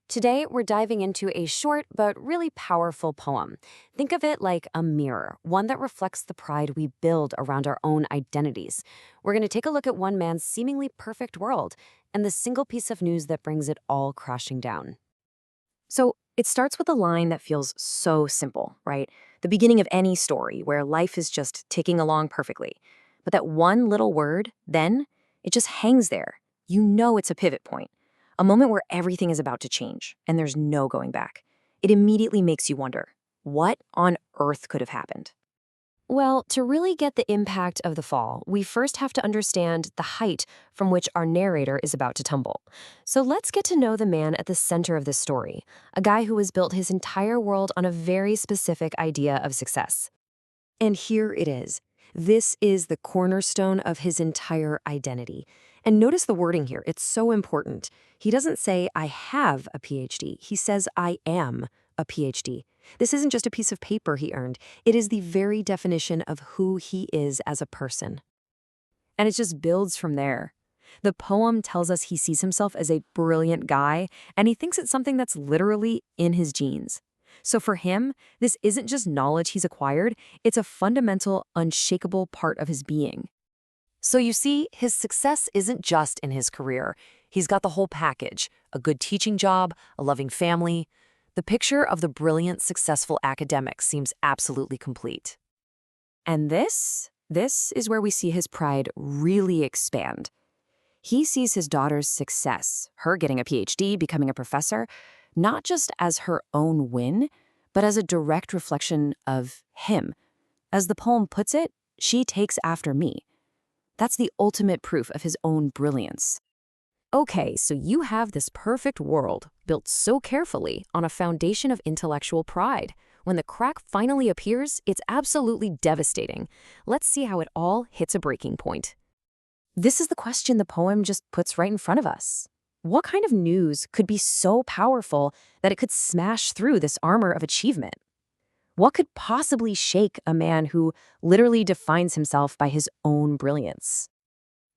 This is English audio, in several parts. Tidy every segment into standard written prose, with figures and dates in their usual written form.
Today, we're diving into a short but really powerful poem. Think of it like a mirror, one that reflects the pride we build around our own identities. We're going to take a look at one man's seemingly perfect world and the single piece of news that brings it all crashing down. So, it starts with a line that feels so simple, right? The beginning of any story where life is just ticking along perfectly. But that one little word, then, it just hangs there. You know it's a pivot point, a moment where everything is about to change and there's no going back. It immediately makes you wonder, what on earth could have happened? Well, to really get the impact of the fall, we first have to understand the height from which our narrator is about to tumble. So let's get to know the man at the center of this story, a guy who has built his entire world on a very specific idea of success. And here it is. This is the cornerstone of his entire identity. And notice the wording here. It's so important. He doesn't say, I have a PhD. He says, I am a PhD. This isn't just a piece of paper he earned. It is the very definition of who he is as a person. And it just builds from there. The poem tells us he sees himself as a brilliant guy, and he thinks it's something that's literally in his genes. So for him, this isn't just knowledge he's acquired, it's a fundamental, unshakable part of his being. So you see, his success isn't just in his career. He's got the whole package, a good teaching job, a loving family. The picture of the brilliant, successful academic seems absolutely complete. And this is where we see his pride really expand. He sees his daughter's success, her getting a PhD, becoming a professor, not just as her own win, but as a direct reflection of him. As the poem puts it, she takes after me. That's the ultimate proof of his own brilliance. Okay, so you have this perfect world built so carefully on a foundation of intellectual pride. When the crack finally appears, it's absolutely devastating. Let's see how it all hits a breaking point. This is the question the poem just puts right in front of us. What kind of news could be so powerful that it could smash through this armor of achievement? What could possibly shake a man who literally defines himself by his own brilliance?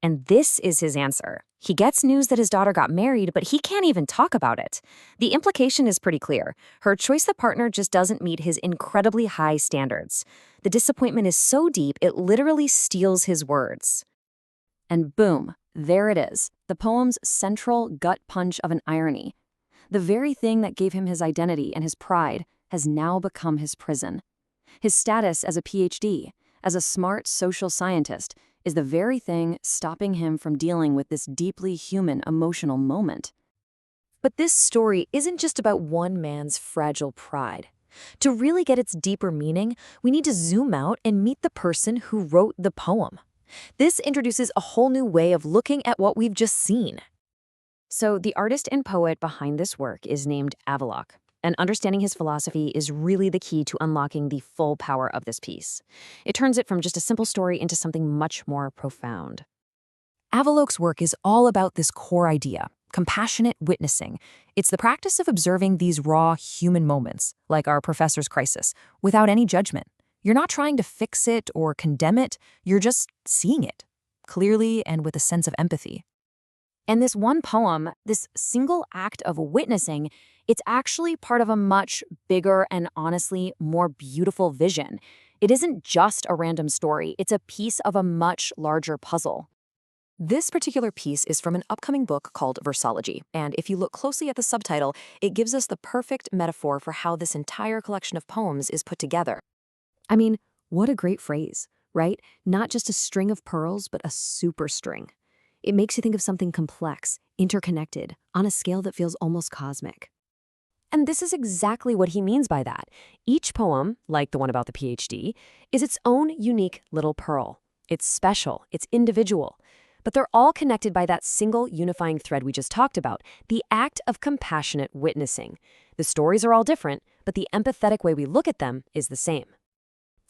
And this is his answer. He gets news that his daughter got married, but he can't even talk about it. The implication is pretty clear. Her choice of partner just doesn't meet his incredibly high standards. The disappointment is so deep, it literally steals his words. And boom, there it is, the poem's central gut punch of an irony. The very thing that gave him his identity and his pride has now become his prison. His status as a PhD, as a smart social scientist, is the very thing stopping him from dealing with this deeply human emotional moment. But this story isn't just about one man's fragile pride. To really get its deeper meaning, we need to zoom out and meet the person who wrote the poem. This introduces a whole new way of looking at what we've just seen. So the artist and poet behind this work is named Avalok, and understanding his philosophy is really the key to unlocking the full power of this piece. It turns it from just a simple story into something much more profound. Avalok's work is all about this core idea, compassionate witnessing. It's the practice of observing these raw human moments, like our professor's crisis, without any judgment. You're not trying to fix it or condemn it, you're just seeing it, clearly and with a sense of empathy. And this one poem, this single act of witnessing, it's actually part of a much bigger and honestly more beautiful vision. It isn't just a random story, it's a piece of a much larger puzzle. This particular piece is from an upcoming book called Versology, and if you look closely at the subtitle, it gives us the perfect metaphor for how this entire collection of poems is put together. I mean, what a great phrase, right? Not just a string of pearls, but a superstring. It makes you think of something complex, interconnected, on a scale that feels almost cosmic. And this is exactly what he means by that. Each poem, like the one about the PhD, is its own unique little pearl. It's special, it's individual. But they're all connected by that single unifying thread we just talked about, the act of compassionate witnessing. The stories are all different, but the empathetic way we look at them is the same.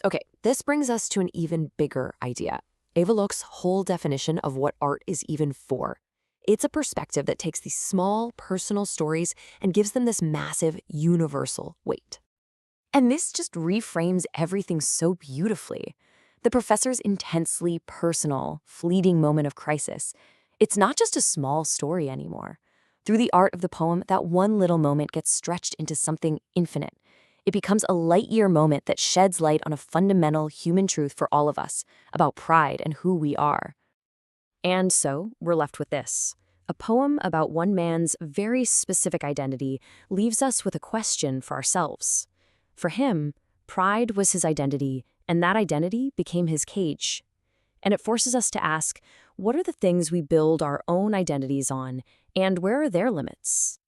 Okay, this brings us to an even bigger idea. Avalok's whole definition of what art is even for. It's a perspective that takes these small, personal stories and gives them this massive, universal weight. And this just reframes everything so beautifully. The professor's intensely personal, fleeting moment of crisis. It's not just a small story anymore. Through the art of the poem, that one little moment gets stretched into something infinite. It becomes a light-year moment that sheds light on a fundamental human truth for all of us about pride and who we are. And so, we're left with this. A poem about one man's very specific identity leaves us with a question for ourselves. For him, pride was his identity, and that identity became his cage. And it forces us to ask, what are the things we build our own identities on, and where are their limits?